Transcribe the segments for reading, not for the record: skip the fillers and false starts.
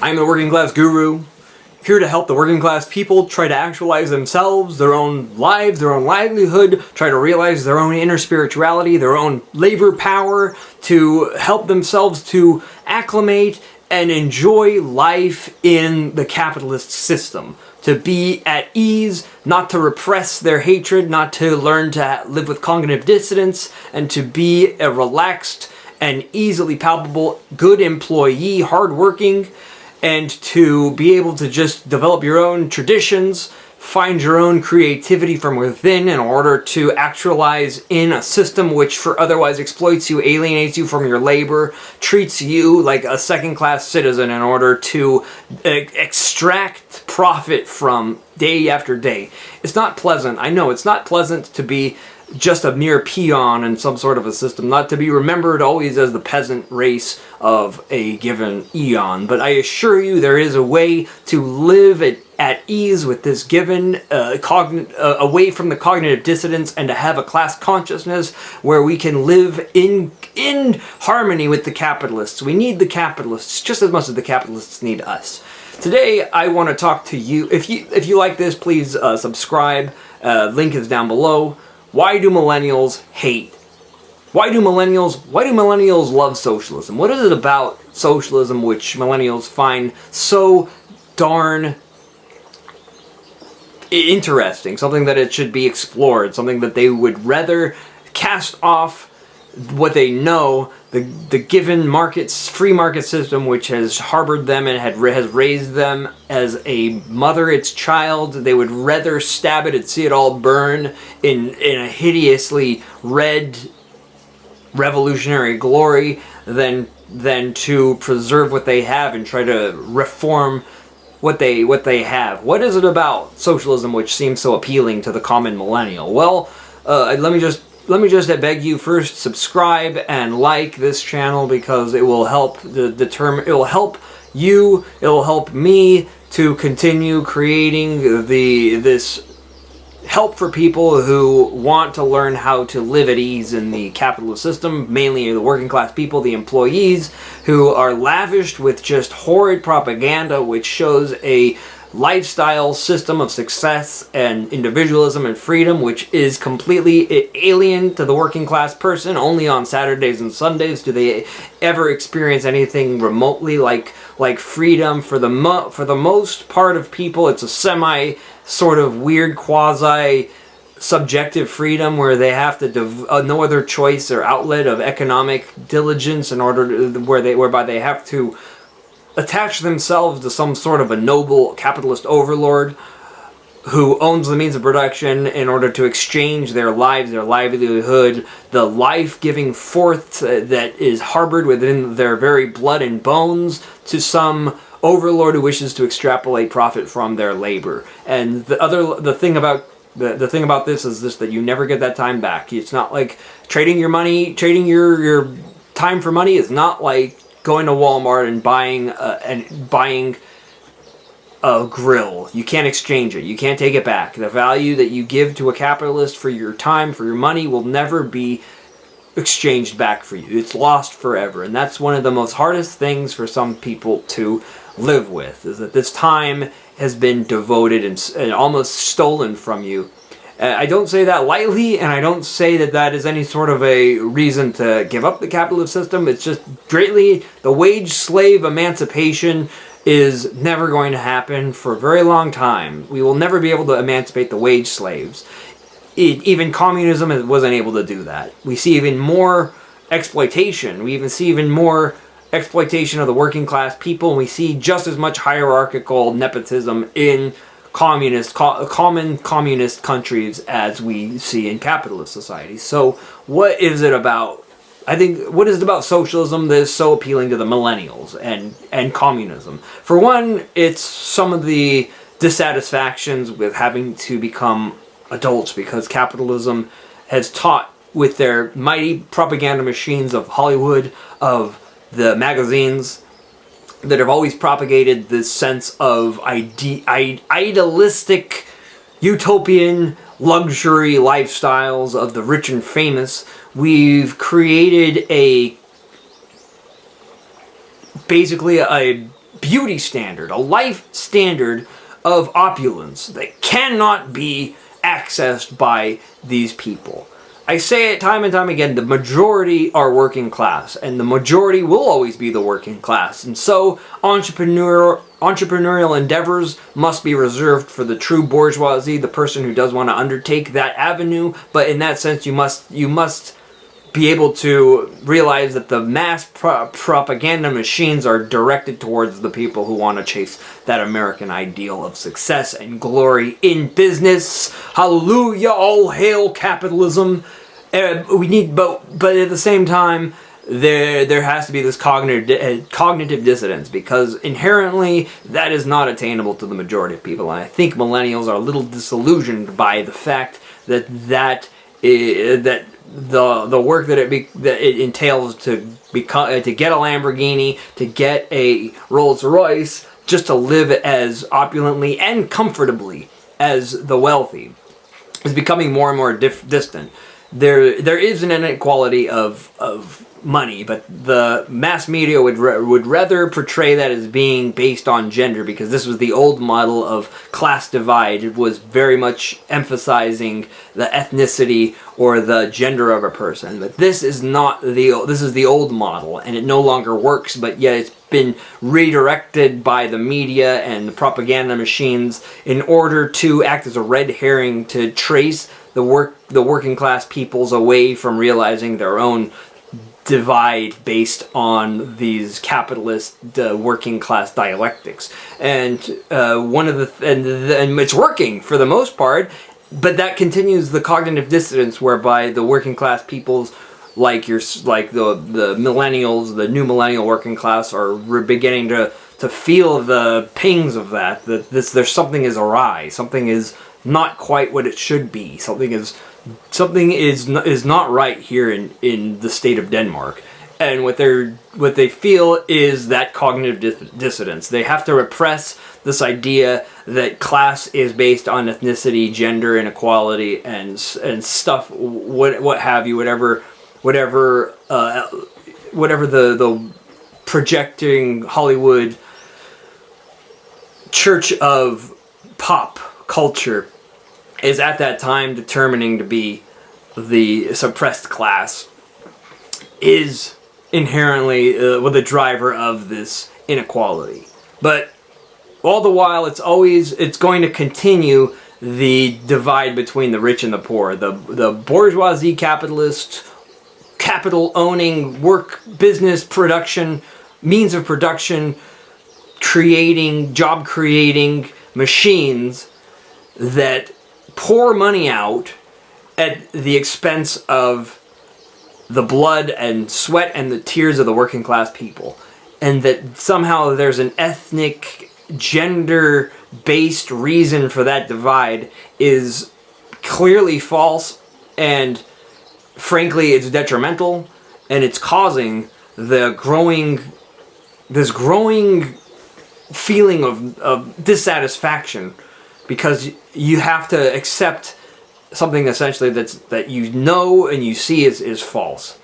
I'm the working class guru, here to help the working class people try to actualize themselves, their own lives, their own livelihood, try to realize their own inner spirituality, their own labor power, to help themselves to acclimate and enjoy life in the capitalist system. To be at ease, not to repress their hatred, not to learn to live with cognitive dissonance, and to be a relaxed and easily palpable good employee, hardworking, and to be able to just develop your own traditions, find your own creativity from within in order to actualize in a system which for otherwise exploits you, alienates you from your labor, treats you like a second-class citizen in order to extract profit from day after day. It's not pleasant. I know it's not pleasant to be just a mere peon in some sort of a system, not to be remembered always as the peasant race of a given eon. But I assure you there is a way to live at ease with this given, away from the cognitive dissonance, and to have a class consciousness where we can live in harmony with the capitalists. We need the capitalists just as much as the capitalists need us. Today I want to talk to you. If you like this, please subscribe. Link is down below. Why do millennials hate? Why do millennials love socialism? What is it about socialism which millennials find so darn interesting? Something that it should be explored, something that they would rather cast off what they know, the given free market system which has harbored them and has raised them as a mother its child. They would rather stab it and see it all burn in a hideously red revolutionary glory than to preserve what they have and try to reform what they have. What is it about socialism which seems so appealing to the common millennial? Well, let me just beg you first, subscribe and like this channel, because it will help it will help you, it will help me to continue creating this help for people who want to learn how to live at ease in the capitalist system, mainly the working class people, the employees, who are lavished with just horrid propaganda which shows a lifestyle system of success and individualism and freedom which is completely alien to the working class person. Only on Saturdays and Sundays do they ever experience anything remotely like freedom. For the most part of people, it's a semi sort of weird quasi subjective freedom where they have to no other choice or outlet of economic diligence in order to, whereby they have to attach themselves to some sort of a noble capitalist overlord who owns the means of production in order to exchange their lives, their livelihood, the life-giving force that is harbored within their very blood and bones, to some overlord who wishes to extrapolate profit from their labor. And the thing about this is this, that you never get that time back. It's not like trading your time for money is not like going to Walmart and buying a grill. You can't exchange it. You can't take it back. The value that you give to a capitalist for your time, for your money, will never be exchanged back for you. It's lost forever. And that's one of the most hardest things for some people to live with, is that this time has been devoted and almost stolen from you. I don't say that lightly, and I don't say that is any sort of a reason to give up the capitalist system. It's just greatly, the wage-slave emancipation is never going to happen for a very long time. We will never be able to emancipate the wage slaves. Even communism wasn't able to do that. We see even more exploitation. We even see even more exploitation of the working class people, and we see just as much hierarchical nepotism in common communist countries as we see in capitalist societies. So what is it about socialism that is so appealing to the millennials and communism? For one, it's some of the dissatisfactions with having to become adults, because capitalism has taught, with their mighty propaganda machines of Hollywood, of the magazines, that have always propagated this sense of idealistic, utopian, luxury lifestyles of the rich and famous. We've created basically a beauty standard, a life standard of opulence that cannot be accessed by these people. I say it time and time again, the majority are working class, and the majority will always be the working class. And so entrepreneurial endeavors must be reserved for the true bourgeoisie, the person who does want to undertake that avenue. But in that sense, you must be able to realize that the mass propaganda machines are directed towards the people who want to chase that American ideal of success and glory in business. Hallelujah, all hail capitalism. But at the same time, there has to be this cognitive dissonance, because inherently that is not attainable to the majority of people. And I think millennials are a little disillusioned by the fact that the work that it entails to get a Lamborghini, to get a Rolls Royce, just to live as opulently and comfortably as the wealthy, is becoming more and more distant. There is an inequality of money, but the mass media would rather portray that as being based on gender, because this was the old model of class divide. It was very much emphasizing the ethnicity or the gender of a person. But this is the old model, and it no longer works, but yet it's been redirected by the media and the propaganda machines in order to act as a red herring to trace the working class peoples away from realizing their own divide based on these capitalist working class dialectics. And and it's working for the most part, but that continues the cognitive dissonance whereby the working class peoples like the millennials, the new millennial working class, are beginning to feel the pings of that there's something is awry, something is not quite what it should be, something is not right here in the state of Denmark. And what they feel is that cognitive dissonance. They have to repress this idea that class is based on ethnicity, gender inequality, and stuff, what have you, whatever the projecting Hollywood church of pop culture is at that time determining to be the suppressed class, is inherently the driver of this inequality. But all the while, it's going to continue the divide between the rich and the poor. The bourgeoisie capitalist, capital-owning, work, business, production, means of production, job-creating machines that pour money out at the expense of the blood and sweat and the tears of the working class people. And that somehow there's an ethnic, gender-based reason for that divide is clearly false, and frankly it's detrimental, and it's causing this growing feeling of dissatisfaction, because you have to accept something essentially that you know and you see is false.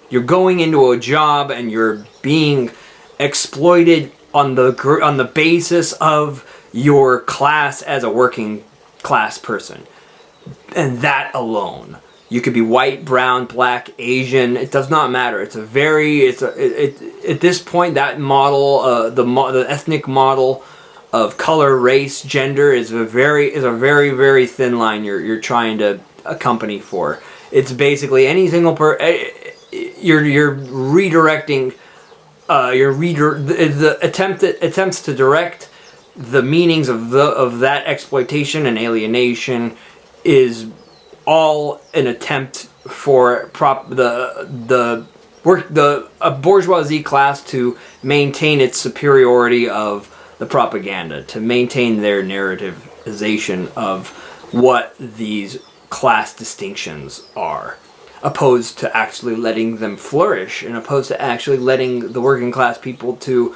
You're going into a job and you're being exploited on the basis of your class as a working class person, and that alone. You could be white, brown, black, Asian. It does not matter. At this point, that model, the ethnic model of color, race, gender is a very, very thin line you're trying to accompany for. It's basically any single you're redirecting. The attempts to direct the meanings of that exploitation and alienation is all an attempt for a bourgeoisie class to maintain its superiority of the propaganda, to maintain their narrativization of what these class distinctions are, opposed to actually letting them flourish, and opposed to actually letting the working class people to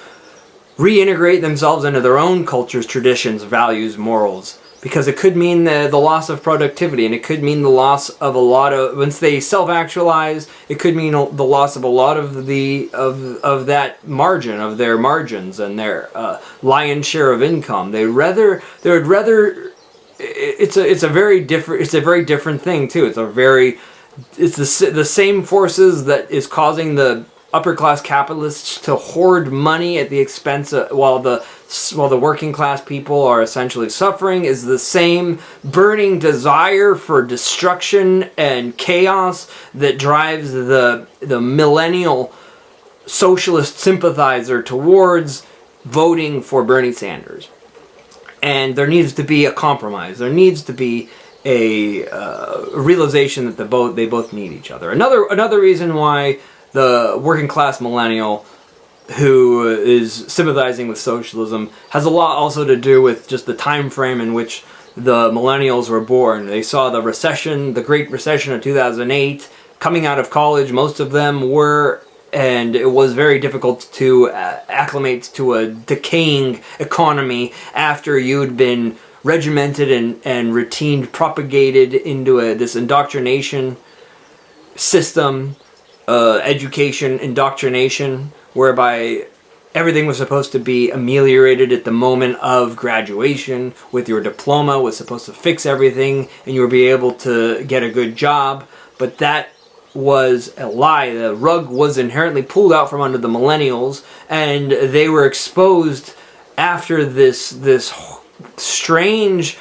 reintegrate themselves into their own cultures, traditions, values, morals, because it could mean the loss of productivity, and it could mean the loss of a lot of, once they self-actualize, it could mean the loss of a lot of that margin, of their margins and their lion's share of income. They would rather it's a very different thing too. It's the same forces that is causing the upper class capitalists to hoard money at the expense of, while the working class people are essentially suffering, is the same burning desire for destruction and chaos that drives the millennial socialist sympathizer towards voting for Bernie Sanders. And there needs to be a compromise. There needs to be a realization that they both need each other. Another reason why the working class millennial who is sympathizing with socialism has a lot also to do with just the time frame in which the millennials were born. They saw the recession, the Great Recession of 2008, coming out of college. Most of them were, and it was very difficult to acclimate to a decaying economy after you'd been regimented and routined, propagated into this indoctrination system, education indoctrination, whereby everything was supposed to be ameliorated at the moment of graduation. With your diploma was supposed to fix everything and you would be able to get a good job. But that was a lie. The rug was inherently pulled out from under the millennials, and they were exposed after this strange,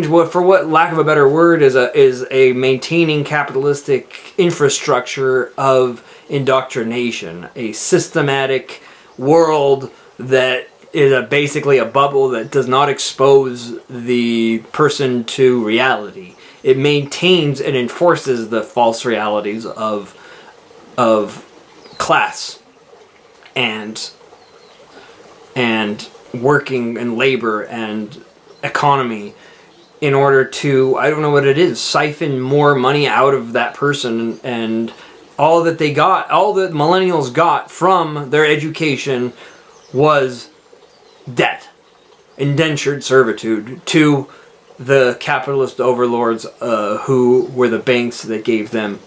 what, for what lack of a better word, is a maintaining capitalistic infrastructure of indoctrination, a systematic world that is basically a bubble that does not expose the person to reality. It maintains and enforces the false realities of class and working and labor and economy in order to, I don't know what it is, siphon more money out of that person. And all that they got, all that millennials got from their education was debt, indentured servitude to the capitalist overlords who were the banks that gave them.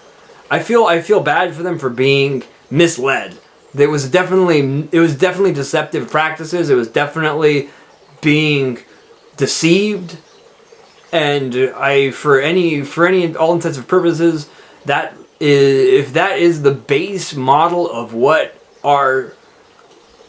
I feel bad for them for being misled. It was definitely deceptive practices. It was definitely being deceived, and for all intents and purposes, if that is the base model of what our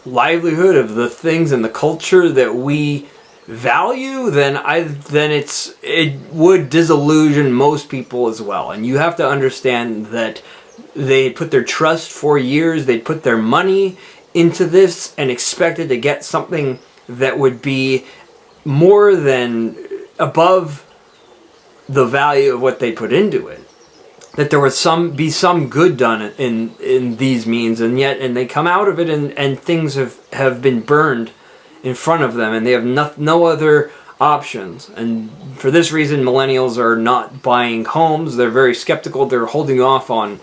livelihood, of the things in the culture that we value, then it would disillusion most people as well. And you have to understand that they put their trust for years, they put their money into this and expected to get something that would be more than above the value of what they put into it. That there would be some good done in these means, and they come out of it and things have been burned in front of them, and they have no other options. And for this reason, millennials are not buying homes. They're very skeptical. They're holding off on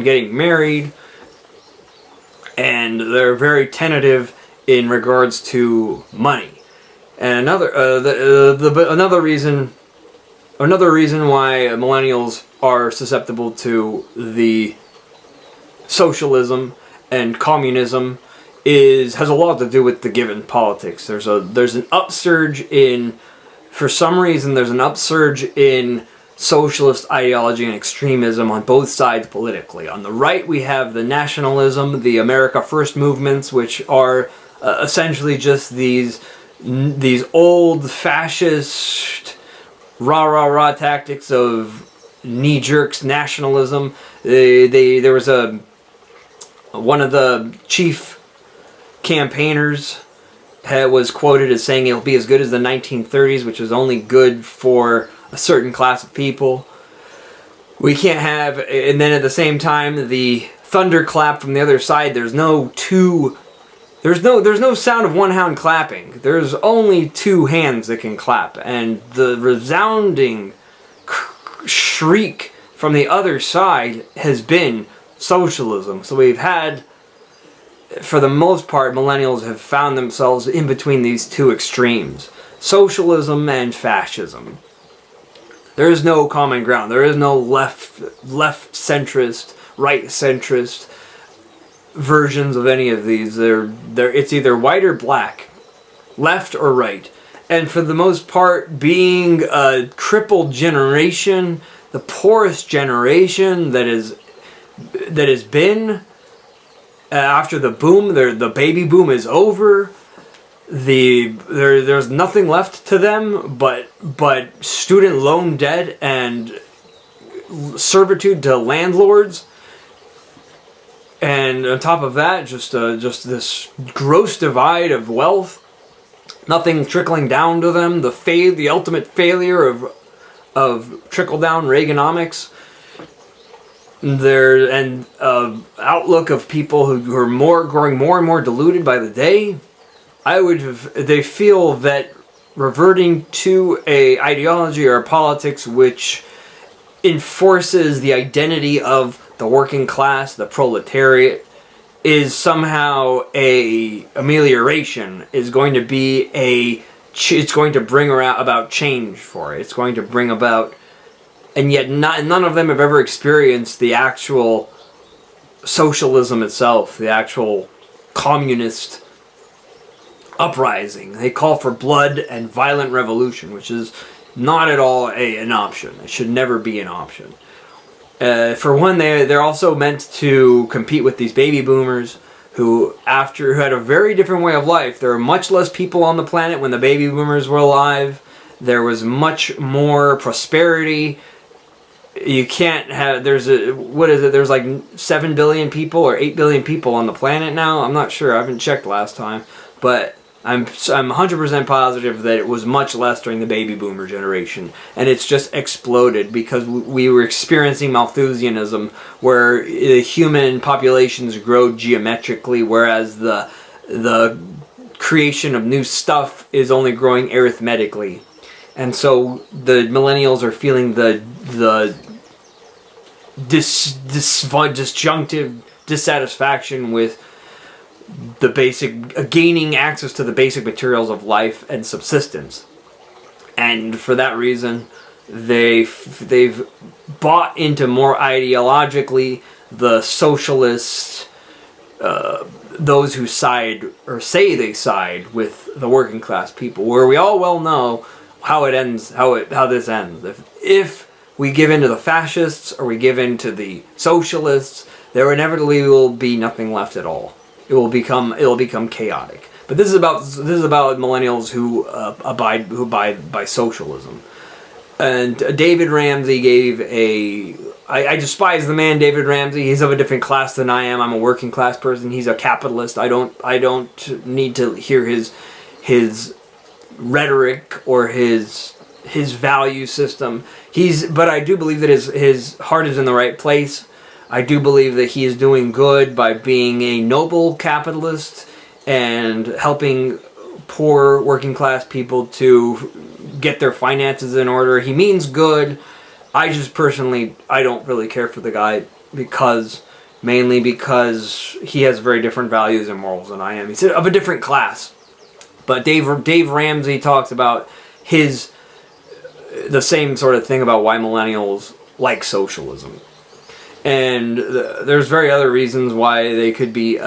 getting married, and they're very tentative in regards to money. And another reason why millennials are susceptible to the socialism and communism has a lot to do with the given politics. There's an upsurge in socialist ideology and extremism on both sides politically. On the right, we have the nationalism, the America First movements, which are essentially just these old fascist rah-rah-rah tactics of knee-jerk nationalism. There was one of the chief campaigners was quoted as saying it'll be as good as the 1930s, which was only good for a certain class of people. We can't have, and then at the same time, the thunderclap from the other side. There's no sound of one hand clapping. There's only two hands that can clap, and the resounding shriek from the other side has been socialism. So we've had, for the most part, millennials have found themselves in between these two extremes. socialism and fascism. There is no common ground. There is no left centrist, right centrist versions of any of these. It's either white or black, left or right. And for the most part, being a crippled generation, the poorest generation that has been after the boom, the baby boom is over. There's nothing left to them but student loan debt and servitude to landlords, and on top of that, just this gross divide of wealth. Nothing trickling down to them. The ultimate failure of trickle down Reaganomics. Outlook of people who are growing more and more deluded by the day. They feel that reverting to a ideology or a politics which enforces the identity of the working class, the proletariat, is somehow a amelioration, is going to be it's going to bring about change for it. It's going to bring about, and yet none of them have ever experienced the actual socialism itself, the actual communist uprising. They call for blood and violent revolution, which is not at all an option. It should never be an option. For one, they're also meant to compete with these baby boomers who had a very different way of life. There were much less people on the planet when the baby boomers were alive. There was much more prosperity. You can't have, there's like 7 billion people or 8 billion people on the planet now. I'm not sure, I haven't checked last time, but I'm 100% positive that it was much less during the baby boomer generation, and it's just exploded because we were experiencing Malthusianism, where the human populations grow geometrically, whereas the creation of new stuff is only growing arithmetically. And so the millennials are feeling the disjunctive dissatisfaction with the basic, gaining access to the basic materials of life and subsistence. And for that reason, they've bought into more ideologically the socialists, those who side or say they side with the working class people, where we all well know how it ends, how this ends. If we give in to the fascists or we give in to the socialists, there inevitably will be nothing left at all. It will become chaotic. But this is about millennials who abide by socialism. And David Ramsey gave I despise the man David Ramsey. He's of a different class than I am. I'm a working class person. He's a capitalist. I don't need to hear his rhetoric or his value system. But I do believe that his heart is in the right place. I do believe that he is doing good by being a noble capitalist and helping poor working class people to get their finances in order. He means good. I just personally, I don't really care for the guy mainly because he has very different values and morals than I am. He's of a different class. But Dave Ramsey talks about the same sort of thing about why millennials like socialism. And there's very other reasons why they could be...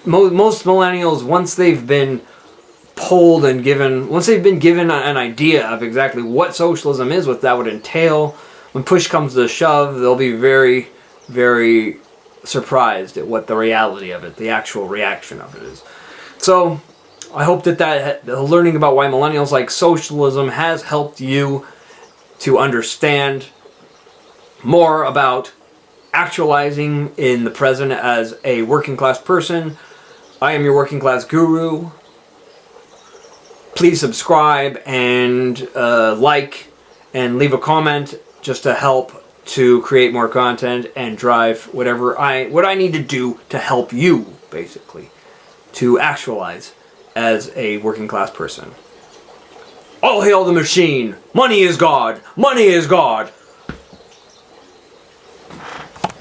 most millennials, once they've been polled and once they've been given an idea of exactly what socialism is, what that would entail, when push comes to shove, they'll be very, very surprised at what the reality of it, the actual reaction of it is. So, I hope that learning about why millennials like socialism has helped you to understand more about actualizing in the present as a working class person. I am your working class guru. Please subscribe and like and leave a comment just to help to create more content and drive what I need to do to help you, basically, to actualize as a working class person. All hail the machine! Money is God! Money is God!